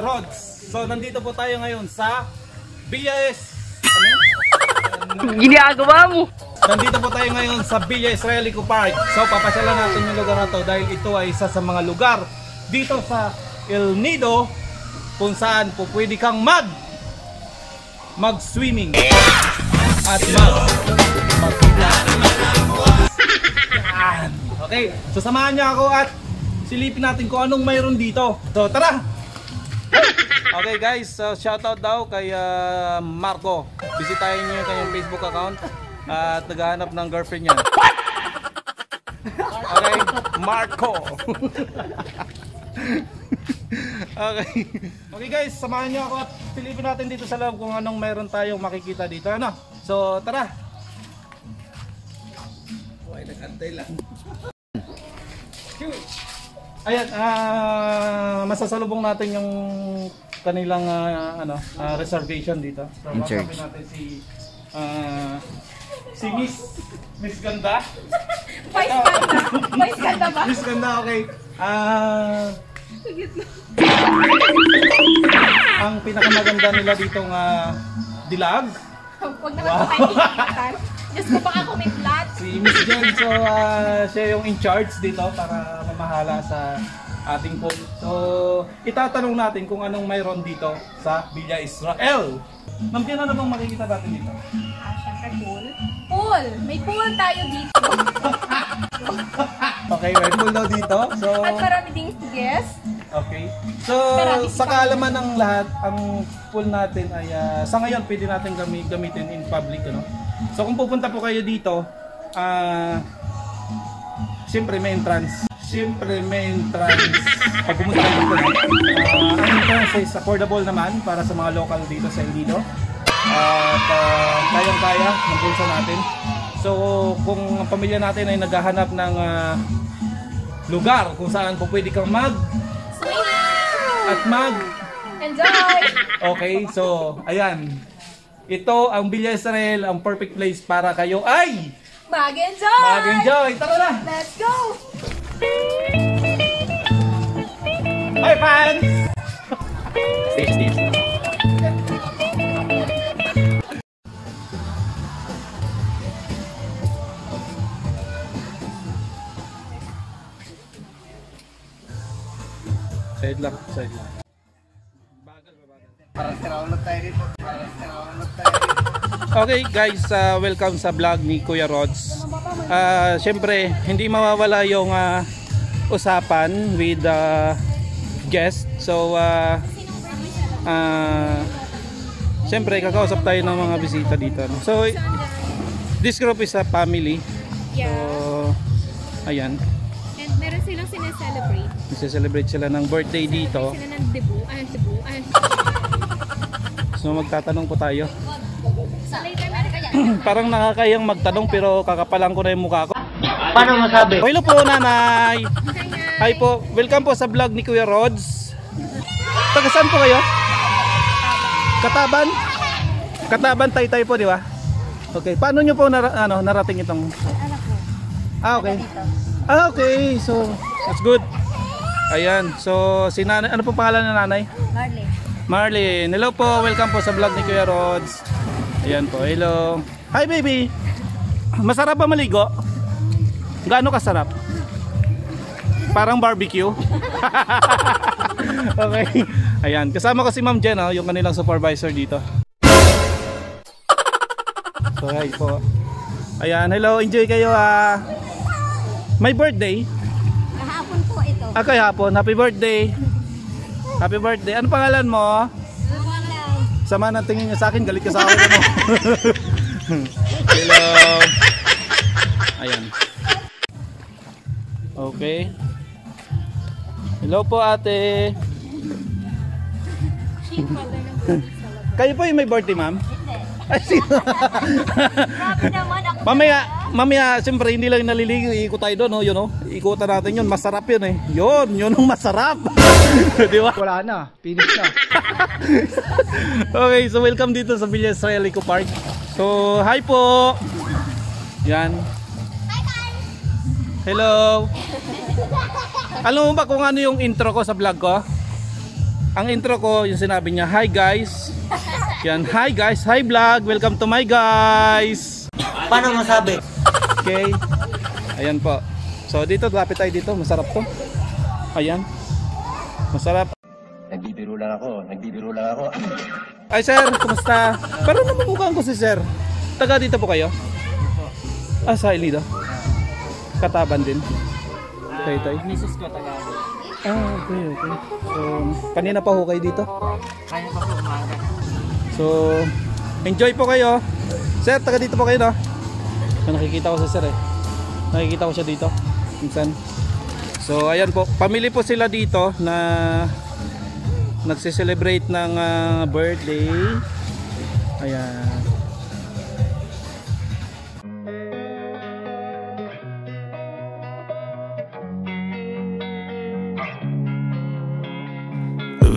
Rods. So nandito po tayo ngayon sa BIS. Ginagawa mo. Nandito po tayo ngayon sa Villa Israelico Park. So papasyalan natin yung lugar na to dahil ito ay isa sa mga lugar dito sa El Nido kung saan po pwede kang mag-swimming at okay, so samahan niyo ako at silipin natin kung anong mayroon dito. So tara! Okay guys, shoutout daw kay Marco. Bisitahin niyo yung kanyang Facebook account at naghahanap ng girlfriend niya. Okay, Marco. Okay. Okay guys, samahan niyo ako at silipin natin dito sa loob kung anong mayroon tayong makikita dito. Ano? So tara! Okay, nag-antay lang. Ayan, masasalubong natin yung kanilang reservation dito. So, makakapin natin si Miss Ganda. Vice Ganda ba? Miss Ganda, okay. Ang pinakamaganda nila ditong dilag. Huwag naman wow. Tayo ikikatan. Diyos ko baka ako may flat. Si Miss Jen, so siya yung in charge dito para mamahala sa ating pool. So itatanong natin kung anong mayroon dito sa Villa Israel. Ma'am, ano bang makikita natin dito? Siyempre pool. Pool! May pool tayo dito. Okay, may pool daw dito. So, at marami ding guest. Okay. So, sa kaalaman ng lahat, ang pool natin ay sa ngayon pwede natin gamitin in public, ano? So, kung pupunta po kayo dito, siyempre may entrance. Pag pumunta kayo dito, ang entrance is affordable naman para sa mga local dito sa El Nido. At kayang-kaya ng bulsa natin. So, kung ang pamilya natin ay naghahanap ng lugar kung saan po pwede kang enjoy! Okay, so ayan. Ito ang Villa Israel, ang perfect place para kayo ay mag-enjoy! Tara na! Let's go! Hi fans! Stay. Side lang. Okay guys, welcome sa vlog ni Kuya Rods. Siyempre, hindi mawawala yung usapan with guest. So, siyempre, kakausap tayo ng mga bisita dito. So, this group is a family. Yeah. So, ayan. And meron silang sineselebrate. Celebrate sila ng birthday dito. Sila ng debut. So magtatanong po tayo. Parang nakakayang magtanong pero kakapalan ko na yung mukha ko. Paano masabi? Hello po nanay. Hi po. Welcome po sa vlog ni Kuya Rods. Taga saan po kayo? Kataban? Kataban Taytay po, di ba? Okay. Paano nyo po narating itong? Okay. Okay. So that's good. Ayan, so si nanay, ano po pangalan ng nanay? Marlene. Hello po, welcome po sa vlog ni Kuya Rods. Ayan po, hello. Hi baby. Masarap ba maligo? Gaano kasarap? Parang barbecue. Okay. Ayan, kasama ko si Ma'am Jen, yung kanilang supervisor dito. So hi po. Ayan, hello, enjoy kayo may birthday. Kahapon po ito. Kahapon, happy birthday. Happy birthday. Ano pangalan mo? Sama ng tingin niya sa akin, galit ka sa akin. Hello. Ayan. Okay. Hello po ate. Kayo po yung may birthday, ma'am? Grabe naman ako. Mamaya, siyempre hindi lang naliligo, ikot tayo doon, yun, ikutan natin yun, masarap yun yun ang masarap. Di ba? Wala na, finish na. Okay, so welcome dito sa Villa Israelico Park. So, hi po. Yan. Hello. Alam mo ba kung ano yung intro ko sa vlog ko? ang intro ko, yung sinabi niya, hi guys. Yan, hi guys, hi vlog, welcome to my guys. Paano masabi? Okay. Ayan po. So dito, lapit tayo dito, masarap to. Ayan. Masarap. Nagbibiro lang ako. Ay sir, kumusta? Parang namumukhaan ko si sir. Taga dito po kayo? Ah, sa Ilido. Kataban din. Tay. Misis ko taga. Ah, okay. So, kanina pa ho kayo dito? Kaya pa po umaga. So, enjoy po kayo. Sir, taga dito po kayo, no? So, nakikita ko sa sir eh. Nakikita ko siya dito. Minsan. So, ayan po. Pamili po sila dito na nagse-celebrate ng birthday. Ayan.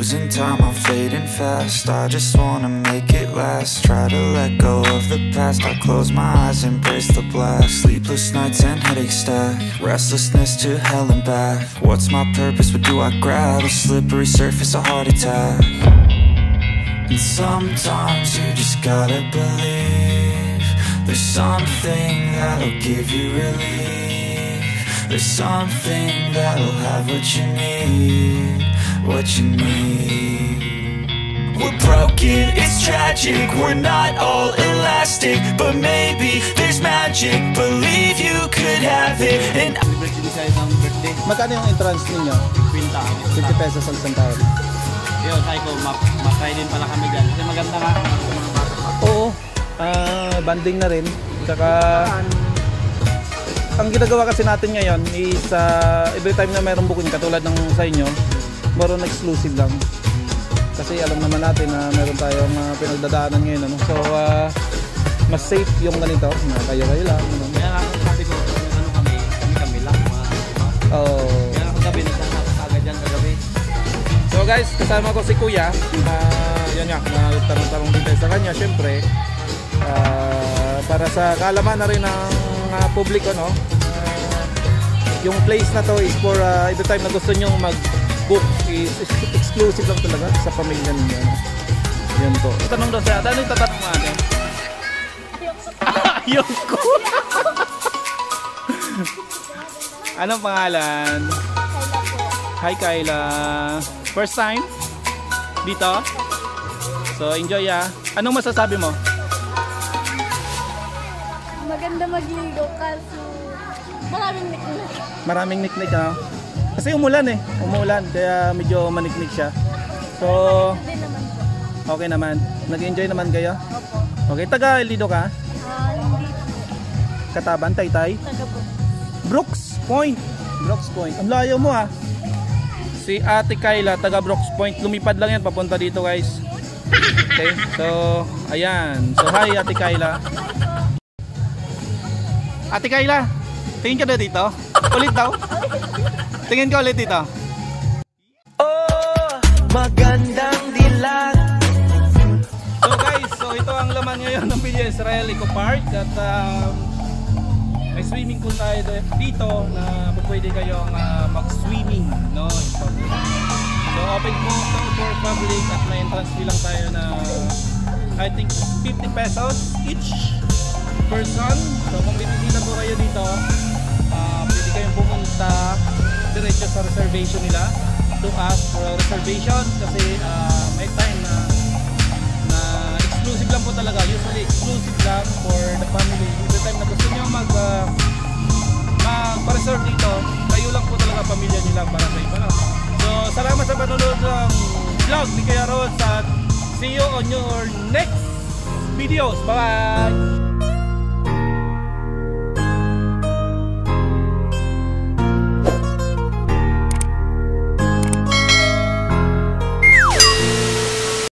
Losing time, I'm fading fast. I just wanna make it last. Try to let go of the past. I close my eyes, embrace the blast. Sleepless nights and headaches stack. Restlessness to hell and back. What's my purpose? What do I grab? A slippery surface, a heart attack. And sometimes you just gotta believe there's something that'll give you relief. There's something that'll have what you need. What you need. We're broken, it's tragic. We're not all elastic, but maybe there's magic. Believe you could have it. And Celebrate din sa'yo ng birthday. Magkano yung entrance ninyo? 50 pesos ang isang tao. Yun, sabi ko, matry din pala kami dyan. Kasi maganda nga. Oo. Banding na rin. Tsaka ang ginagawa kasi natin ngayon is every time na mayroong booking katulad ng sa inyo, more on exclusive lang. Kasi alam naman natin na meron tayong pinagdadaanan ngayon, ano? So mas safe yung ganito na kayo lang, ano? Kaya nga sabi ko, kami lang mga iba. Kaya ako gabi, nagkakagad dyan kagabi. So guys, kasama ko si Kuya. Yan nga, nagtanong-tanong din tayo sa kanya. Siyempre, para sa kaalaman na rin ng publiko, no? Yung place na to is for every time na gusto nyo mag-book is exclusive lang talaga sa pamilya ninyo, no? Yan po. Tanong daw siya, ano yung tatanong mo natin? Ayoko. Anong pangalan? Hi Kyla. First time? Dito? So enjoy Anong masasabi mo? Maganda magligo kaso maraming niknik. Maraming niknik kasi umulan umulan kaya medyo maniknik siya. So Hindi naman po. okay naman. Nag-enjoy naman kayo? Opo. Okay, taga Lido ka? Hindi. Kataban, Taytay? Taga po. Brooks Point. Ang layo mo Si Ate Kyla, taga Brooks Point. Lumipad lang yan papunta dito, guys. Okay, so ayan. So hi Ate Kyla. Ate Kyla, tingin ka na dito? Ulit daw? Tingin ka ulit dito. oh, magandang dilag. So guys, so ito ang laman ngayon ng Villa Israel Eco Park. At may swimming pool tayo dito na pwede kayong mag-swimming, no? So open po for public at may entrance fee lang tayo na I think 50 pesos each person. So kung bibisita po kayo dito, pwede kayong pumunta diretso sa reservation nila to ask for a reservation kasi may time na exclusive lang po talaga, usually exclusive lang for the family. Every time na gusto nyo magpa-reserve dito, kayo lang po talaga pamilya nyo lang para sa iba, no? So salamat sa panonood ng vlog ni Kuya Rods at see you on your next videos. Bye bye!